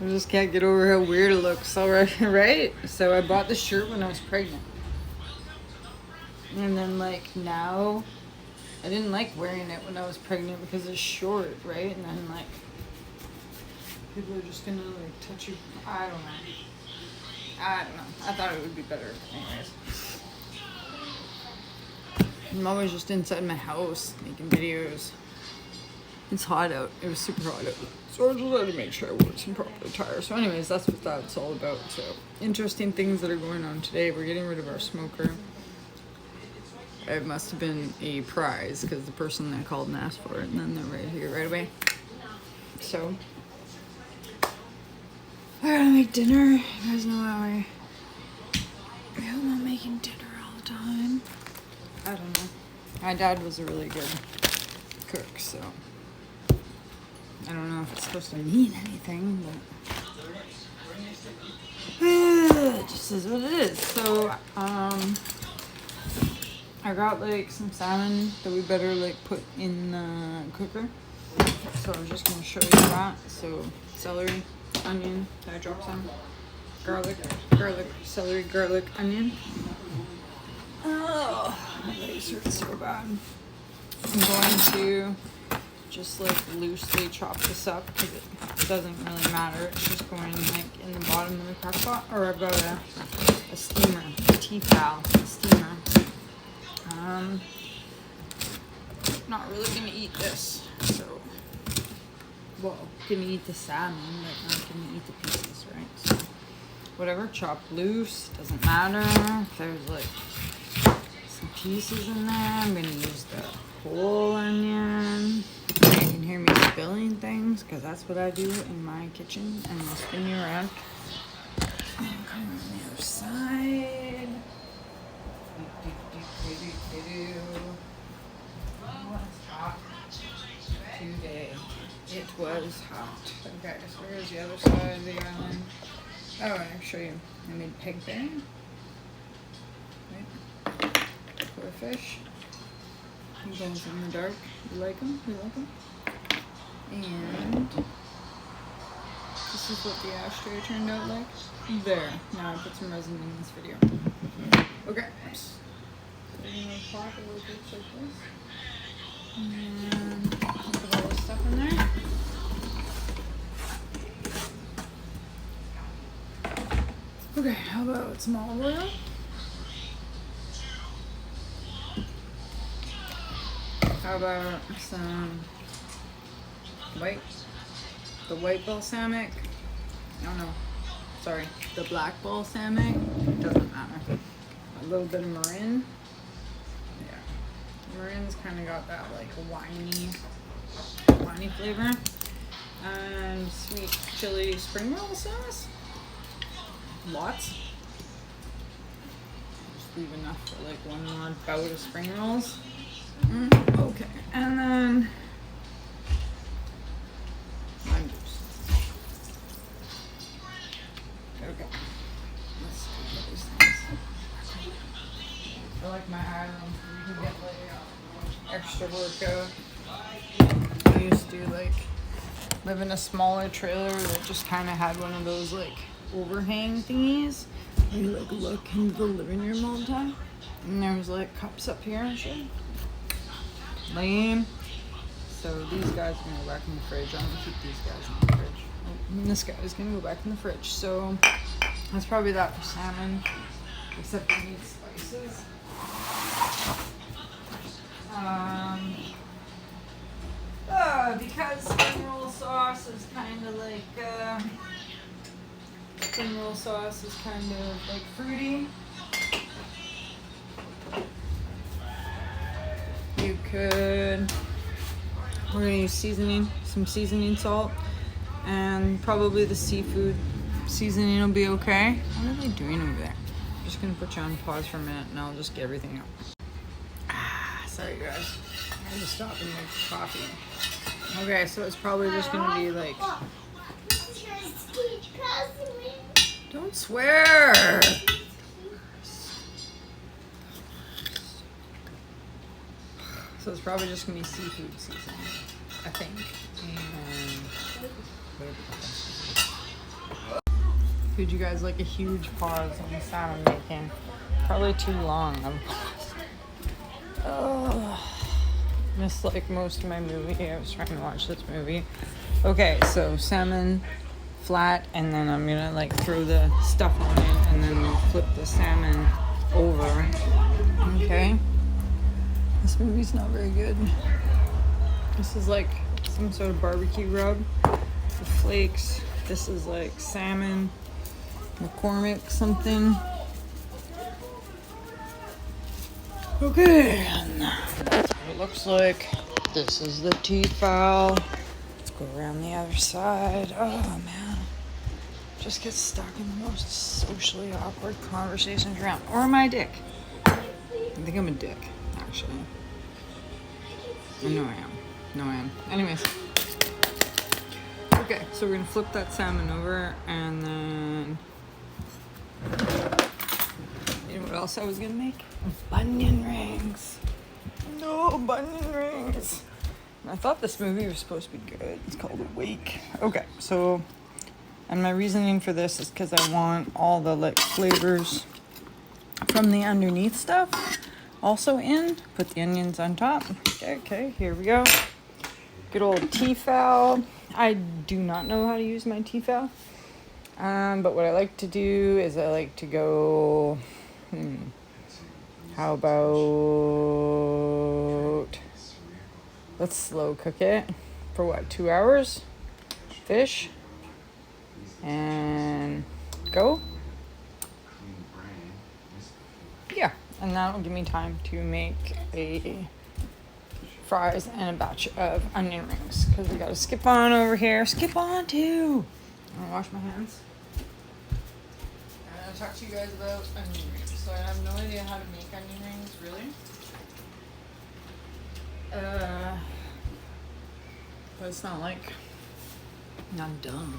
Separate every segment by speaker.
Speaker 1: I just can't get over how weird it looks already, right? So I bought this shirt when I was pregnant. And then like now, I didn't like wearing it when I was pregnant because it's short, right? And then like, people are just gonna like touch you. I don't know. I thought it would be better. Anyways. I'm always just inside my house making videos. It's hot out. It was super hot out. So I just had to make sure I wore some proper attire. So anyways, that's what that's all about. So interesting things that are going on today. We're getting rid of our smoker. It must have been a prize because the person that called and asked for it, and then they're right here right away. So I gotta make dinner. You guys know how I'm not making dinner all the time. I don't know. My dad was a really good cook, so I don't know if it's supposed to mean anything, but it just is what it is. So, I got like some salmon that we better like put in the cooker. So I'm just gonna show you that. So celery, onion, I dropped some garlic, celery, garlic, onion. Oh, my legs hurt so bad. I'm going to just like loosely chop this up because it doesn't really matter. It's just going like in the bottom of the crock pot. Or I've got a steamer, a T-fal steamer. Not really gonna eat this, so well, gonna eat the salmon, but not gonna eat the pieces, right? So whatever, chop loose, doesn't matter. If there's like some pieces in there, I'm gonna use the whole onion. You can hear me spilling things because that's what I do in my kitchen, and I'll spin you around. And come on the other side. It was hot today. It was hot. Okay, so where's the other side of the island? Oh, I'll show you. I made pegberry. Right? For a fish. He goes in the dark. You like them? You like them? And this is what the ashtray turned out like. There. Now I put some resin in this video. Okay. So I'm gonna pot a little bit like this. And put all this stuff in there. Okay, how about some olive oil? How about some the white balsamic? No, sorry, the black balsamic. Doesn't matter. A little bit of Marin. Yeah, Marin's kind of got that like winey flavor. And sweet chili spring roll sauce. Lots. Just leave enough for like one more bout of spring rolls. Okay, and then lime juice. Okay, let's do these things. I like my island. You can get like extra workout. I used to like live in a smaller trailer that just kind of had one of those like overhang thingies. You like look into the living room all the time, and there was like cups up here and shit. Lame. So these guys are gonna go back in the fridge. I'm gonna keep these guys in the fridge. And this guy is gonna go back in the fridge. So that's probably that for salmon. Except we need spices. Because spring roll sauce is kind of like fruity. You could. We're gonna use some seasoning salt, and probably the seafood seasoning will be okay. What are they doing over there? I'm just gonna put you on pause for a minute, and I'll just get everything out. Sorry guys. I had to stop and make coffee. Okay, so it's probably just gonna be like. Don't swear. So it's probably just gonna be seafood seasoning, I think. And include you guys like a huge pause on the salmon making. Probably too long of a pause. Oh, missed like most of my movie. I was trying to watch this movie. Okay, so salmon flat, and then I'm gonna like throw the stuff on it, and then we'll flip the salmon over. Okay. This movie's not very good. This is like some sort of barbecue rub with flakes. This is like salmon, McCormick something. Okay, and that's what it looks like. This is the T-fal. Let's go around the other side. Oh man, just get stuck in the most socially awkward conversations around. Or am I a dick? I think I'm a dick, actually. I know I am. No, I am. Anyways. Okay, so we're gonna flip that salmon over, and then... You know what else I was gonna make? Bunion rings. No, bunion rings. I thought this movie was supposed to be good. It's called Awake. Okay, so... And my reasoning for this is because I want all the like flavors from the underneath stuff also in. Put the onions on top. Okay, here we go. Good old T-fal. I do not know how to use my T-fal. But what I like to do is I like to go... How about... Let's slow cook it for what, 2 hours? Fish. And go. Yeah, and that'll give me time to make a fries and a batch of onion rings, because we gotta skip on over here. Skip on too. I'm gonna wash my hands. And I'll talk to you guys about onion rings. So I have no idea how to make onion rings, really. But it's not like I'm dumb.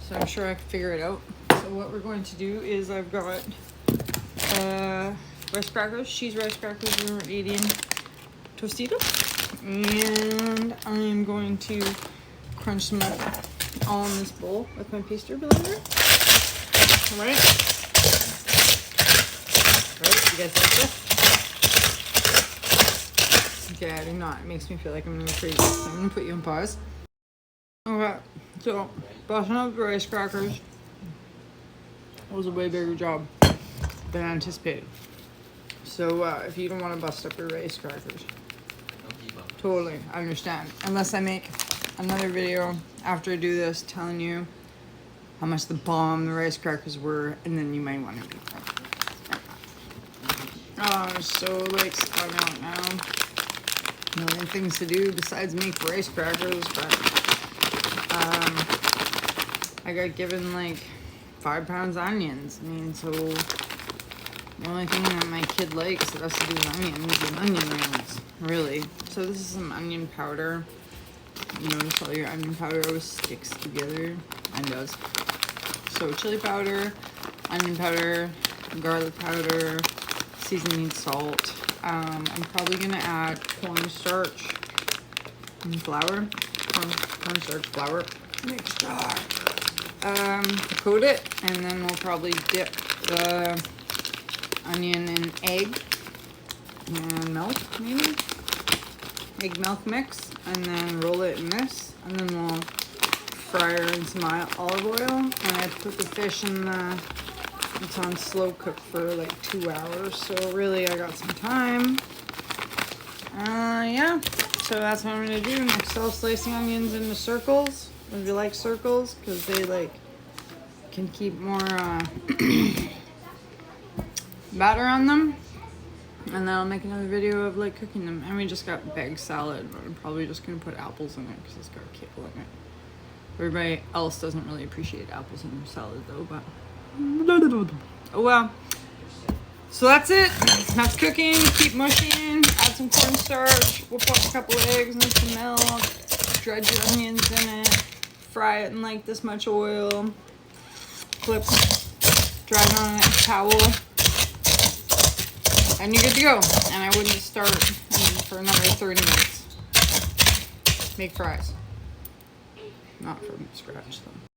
Speaker 1: So I'm sure I can figure it out. So what we're going to do is I've got rice crackers, cheese rice crackers, we're eating Tostitos. And I'm going to crunch them up all in this bowl with my pastry blender. Alright. Right, you guys like this? Okay, I do not. It makes me feel like I'm gonna go crazy. So I'm gonna put you on pause. Okay, so busting up the rice crackers was a way bigger job than I anticipated. So if you don't want to bust up your rice crackers, totally understand. Unless I make another video after I do this telling you how much the bomb the rice crackers were, and then you might want to make them. Oh, I'm so like spun out now. Million things to do besides make rice crackers, but I got given like 5 pounds onions. I mean, so the only thing that my kid likes that has to do with onions and onion rings, really. So this is some onion powder. You notice all your onion powder always sticks together, and does. So chili powder, onion powder, garlic powder, seasoning salt. I'm probably gonna add cornstarch and flour. Cornstarch flour mixture. Coat it, and then we'll probably dip the onion in egg and milk, maybe egg milk mix, and then roll it in this, and then we'll fry her in some olive oil. And I put the fish in the, it's on slow cook for like 2 hours, so really I got some time. Yeah, so that's what I'm gonna do. Next, slicing onions into circles. If you like circles, because they like can keep more batter on them. And then I'll make another video of like cooking them. And we just got bag salad, but I'm probably just gonna put apples in it because it's got kale in it. Everybody else doesn't really appreciate apples in their salad though, but oh well. So that's it. That's cooking. Keep mushing. Add some cornstarch. Whip up a couple eggs and some milk. Dredge your onions in it. Fry it in like this much oil. Flip. Dry it on a towel. And you're good to go. And I wouldn't start for another 30 minutes. Make fries. Not from scratch though.